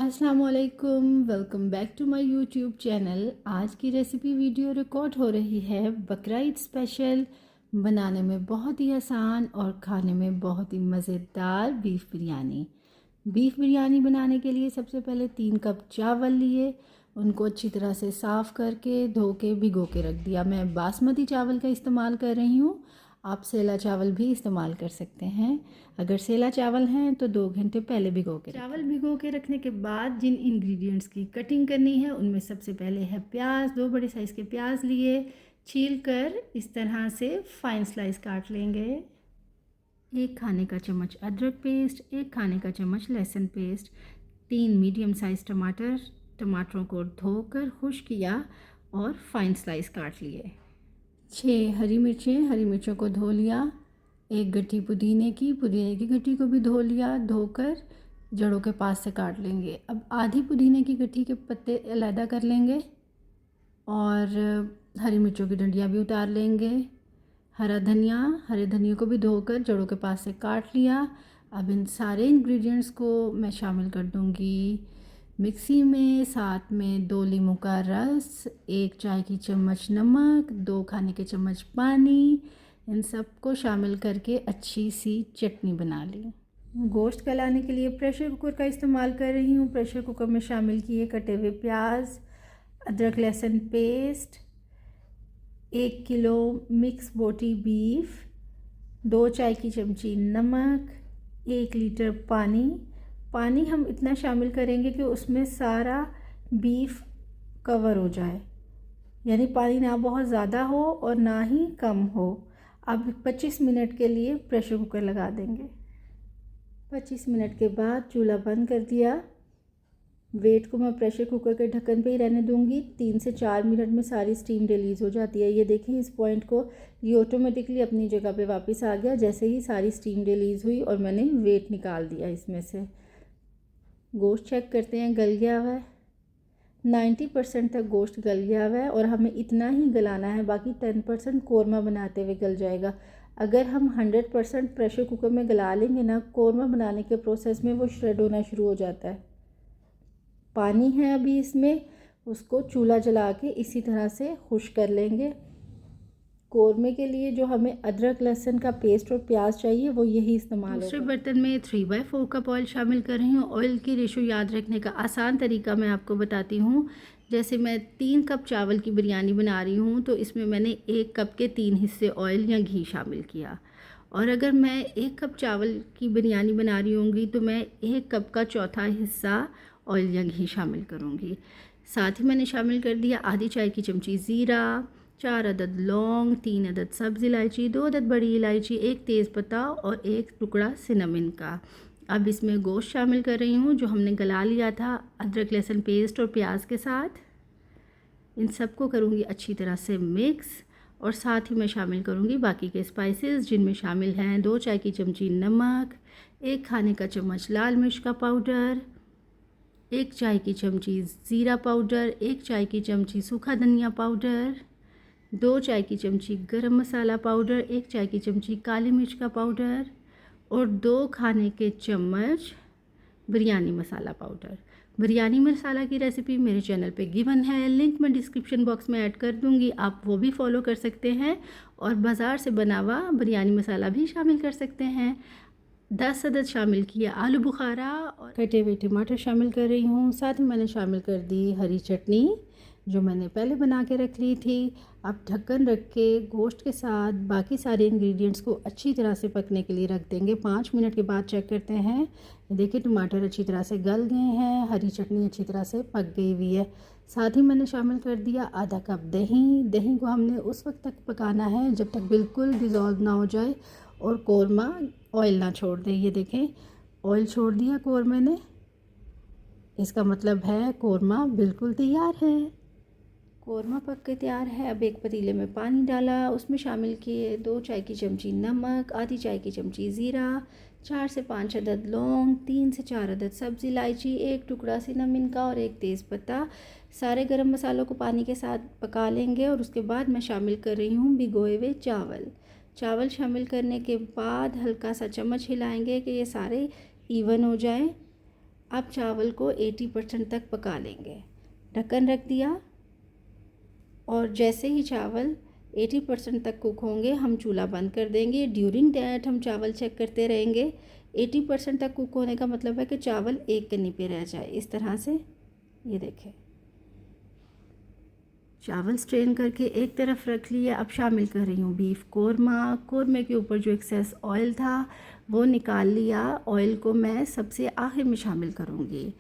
अस्सलामुअलैकुम, welcome back to my YouTube channel. आज की रेसिपी वीडियो रिकॉर्ड हो रही है बकरा ईद स्पेशल। बनाने में बहुत ही आसान और खाने में बहुत ही मज़ेदार बीफ बिरयानी। बीफ बिरयानी बनाने के लिए सबसे पहले 3 कप चावल लिए, उनको अच्छी तरह से साफ़ करके धो के भिगो के रख दिया। मैं बासमती चावल का इस्तेमाल कर रही हूँ, आप सेला चावल भी इस्तेमाल कर सकते हैं। अगर सेला चावल हैं तो 2 घंटे पहले भिगो के चावल भिगो के रखने के बाद जिन इंग्रेडिएंट्स की कटिंग करनी है उनमें सबसे पहले है प्याज। 2 बड़े साइज़ के प्याज लिए, छील कर इस तरह से फाइन स्लाइस काट लेंगे। 1 खाने का चम्मच अदरक पेस्ट, 1 खाने का चम्मच लहसुन पेस्ट, 3 मीडियम साइज़ टमाटरों को धोकर खुश किया और फाइन स्लाइस काट लिए। 6 हरी मिर्चों को धो लिया। 1 गट्ठी पुदीने की गट्ठी को भी धो लिया, धोकर जड़ों के पास से काट लेंगे। अब आधी पुदीने की गट्ठी के पत्ते अलहदा कर लेंगे और हरी मिर्चों की डंडियाँ भी उतार लेंगे। हरे धनिया को भी धोकर जड़ों के पास से काट लिया। अब इन सारे इंग्रेडिएंट्स को मैं शामिल कर दूंगी मिक्सी में। साथ में 2 लीमू का रस, 1 चाय की चम्मच नमक, 2 खाने के चम्मच पानी, इन सब को शामिल करके अच्छी सी चटनी बना ली। गोश्त गलाने के लिए प्रेशर कुकर का इस्तेमाल कर रही हूँ। प्रेशर कुकर में शामिल किए कटे हुए प्याज, अदरक लहसुन पेस्ट, 1 किलो मिक्स बोटी बीफ, 2 चाय की चमची नमक, 1 लीटर पानी हम इतना शामिल करेंगे कि उसमें सारा बीफ कवर हो जाए, यानी पानी ना बहुत ज़्यादा हो और ना ही कम हो। अब 25 मिनट के लिए प्रेशर कुकर लगा देंगे। 25 मिनट के बाद चूल्हा बंद कर दिया। वेट को मैं प्रेशर कुकर के ढक्कन पे ही रहने दूंगी। 3 से 4 मिनट में सारी स्टीम रिलीज़ हो जाती है। ये देखें इस पॉइंट को, ये ऑटोमेटिकली अपनी जगह पे वापस आ गया जैसे ही सारी स्टीम रिलीज़ हुई और मैंने वेट निकाल दिया इसमें से। गोश्त चेक करते हैं, गल गया हुआ है। 90% तक गोश्त गल गया हुआ है और हमें इतना ही गलाना है, बाकी 10% कोरमा बनाते हुए गल जाएगा। अगर हम 100% प्रेशर कुकर में गला लेंगे ना, कोरमा बनाने के प्रोसेस में वो श्रेड होना शुरू हो जाता है। पानी है अभी इसमें, उसको चूल्हा जला के इसी तरह से खुश्क कर लेंगे। कोरमे के लिए जो हमें अदरक लहसुन का पेस्ट और प्याज चाहिए वो यही इस्तेमाल होगा। दूसरे बर्तन में 3/4 कप ऑयल शामिल कर रही हूँ। ऑयल की रेशो याद रखने का आसान तरीका मैं आपको बताती हूँ। जैसे मैं 3 कप चावल की बिरयानी बना रही हूँ तो इसमें मैंने 1 कप के 3 हिस्से ऑयल या घी शामिल किया, और अगर मैं 1 कप चावल की बिरयानी बना रही होंगी तो मैं 1 कप का चौथा हिस्सा ऑयल या घी शामिल करूँगी। साथ ही मैंने शामिल कर दिया आधी चाय की चमची ज़ीरा, 4 अदद लौंग, 3 अदद सब्ज़ इलायची, 2 अदद बड़ी इलायची, 1 तेज़पत्ता और 1 टुकड़ा सिनेमन का। अब इसमें गोश्त शामिल कर रही हूँ जो हमने गला लिया था अदरक लहसुन पेस्ट और प्याज के साथ। इन सबको करूँगी अच्छी तरह से मिक्स, और साथ ही मैं शामिल करूँगी बाकी के स्पाइसेस जिनमें शामिल हैं 2 चाय की चमची नमक, 1 खाने का चम्मच लाल मिर्च का पाउडर, 1 चाय की चमची ज़ीरा पाउडर, 1 चाय की चमची सूखा धनिया पाउडर, 2 चाय की चमची गरम मसाला पाउडर, 1 चाय की चमची काली मिर्च का पाउडर और 2 खाने के चम्मच बिरयानी मसाला पाउडर। बिरयानी मसाला की रेसिपी मेरे चैनल पे गिवन है, लिंक मैं डिस्क्रिप्शन बॉक्स में ऐड कर दूंगी, आप वो भी फॉलो कर सकते हैं। और बाज़ार से बना हुआ बिरयानी मसाला भी शामिल कर सकते हैं। 10 अदद शामिल किया आलू बुखारा और कटे हुए टमाटर शामिल कर रही हूँ। साथ ही मैंने शामिल कर दी हरी चटनी जो मैंने पहले बना के रख ली थी। अब ढक्कन रख के गोश्त के साथ बाकी सारे इंग्रेडिएंट्स को अच्छी तरह से पकने के लिए रख देंगे। 5 मिनट के बाद चेक करते हैं। देखिए टमाटर अच्छी तरह से गल गए हैं, हरी चटनी अच्छी तरह से पक गई हुई है। साथ ही मैंने शामिल कर दिया आधा कप दही को हमने उस वक्त तक पकाना है जब तक बिल्कुल डिज़ोल्व ना हो जाए और कोरमा ऑयल ना छोड़ दे। ये देखें ऑयल छोड़ दिया कोरमे ने, इसका मतलब है कोरमा बिल्कुल तैयार है। कोरमा पक के तैयार है। अब एक पतीले में पानी डाला, उसमें शामिल किए 2 चाय की चमची नमक, आधी चाय की चमची ज़ीरा, 4 से 5 अदद लौंग, 3 से 4 अदद सब्ज़ इलायची, 1 टुकड़ा सिनेमन का और 1 तेज़पत्ता। सारे गरम मसालों को पानी के साथ पका लेंगे और उसके बाद मैं शामिल कर रही हूँ भिगोए हुए चावल शामिल करने के बाद हल्का सा चम्मच हिलाएंगे कि ये सारे इवन हो जाएं। अब चावल को 80% तक पका लेंगे। ढक्कन रख दिया और जैसे ही चावल 80% तक कुक होंगे हम चूल्हा बंद कर देंगे। ड्यूरिंग दैट हम चावल चेक करते रहेंगे। 80% तक कुक होने का मतलब है कि चावल एक कन्नी पे रह जाए। इस तरह से ये देखें, चावल स्ट्रेन करके एक तरफ रख लिया। अब शामिल कर रही हूँ बीफ कोरमा। कोरमे के ऊपर जो एक्सेस ऑयल था वो निकाल लिया। ऑयल को मैं सबसे आखिर में शामिल करूँगी।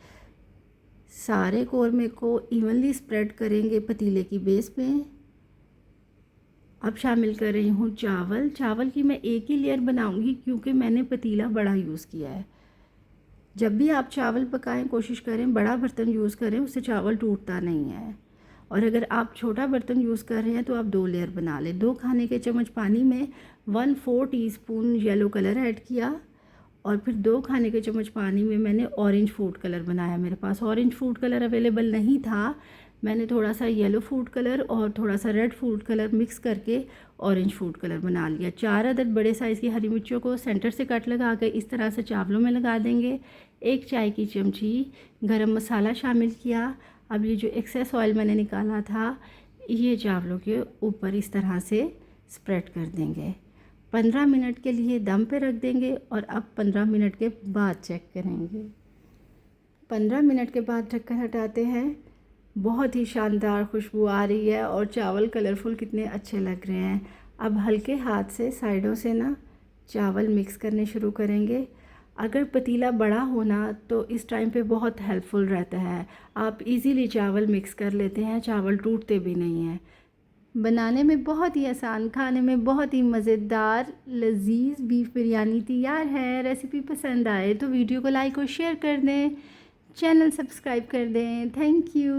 सारे कोरमे को इवनली स्प्रेड करेंगे पतीले की बेस पे। अब शामिल कर रही हूँ चावल। चावल की मैं एक ही लेयर बनाऊँगी क्योंकि मैंने पतीला बड़ा यूज़ किया है। जब भी आप चावल पकाएं कोशिश करें बड़ा बर्तन यूज़ करें, उससे चावल टूटता नहीं है। और अगर आप छोटा बर्तन यूज़ कर रहे हैं तो आप 2 लेयर बना लें। 2 खाने के चम्मच पानी में 1/4 टीस्पून येलो कलर ऐड किया और फिर 2 खाने के चम्मच पानी में मैंने ऑरेंज फूड कलर बनाया। मेरे पास ऑरेंज फूड कलर अवेलेबल नहीं था, मैंने थोड़ा सा येलो फूड कलर और थोड़ा सा रेड फूड कलर मिक्स करके ऑरेंज फूड कलर बना लिया। 4 अदद बड़े साइज़ की हरी मिर्चों को सेंटर से कट लगा कर इस तरह से चावलों में लगा देंगे। 1 चाय की चमची गरम मसाला शामिल किया। अब ये जो एक्सेस ऑयल मैंने निकाला था ये चावलों के ऊपर इस तरह से स्प्रेड कर देंगे। 15 मिनट के लिए दम पे रख देंगे और अब 15 मिनट के बाद चेक करेंगे। 15 मिनट के बाद ढक्कन हटाते हैं। बहुत ही शानदार खुशबू आ रही है और चावल कलरफुल कितने अच्छे लग रहे हैं। अब हल्के हाथ से साइडों से ना चावल मिक्स करने शुरू करेंगे। अगर पतीला बड़ा होना तो इस टाइम पे बहुत हेल्पफुल रहता है। आप इजीली चावल मिक्स कर लेते हैं, चावल टूटते भी नहीं हैं। बनाने में बहुत ही आसान, खाने में बहुत ही मज़ेदार लजीज बीफ बिरयानी तैयार है। रेसिपी पसंद आए तो वीडियो को लाइक और शेयर कर दें, चैनल सब्सक्राइब कर दें। Thank you.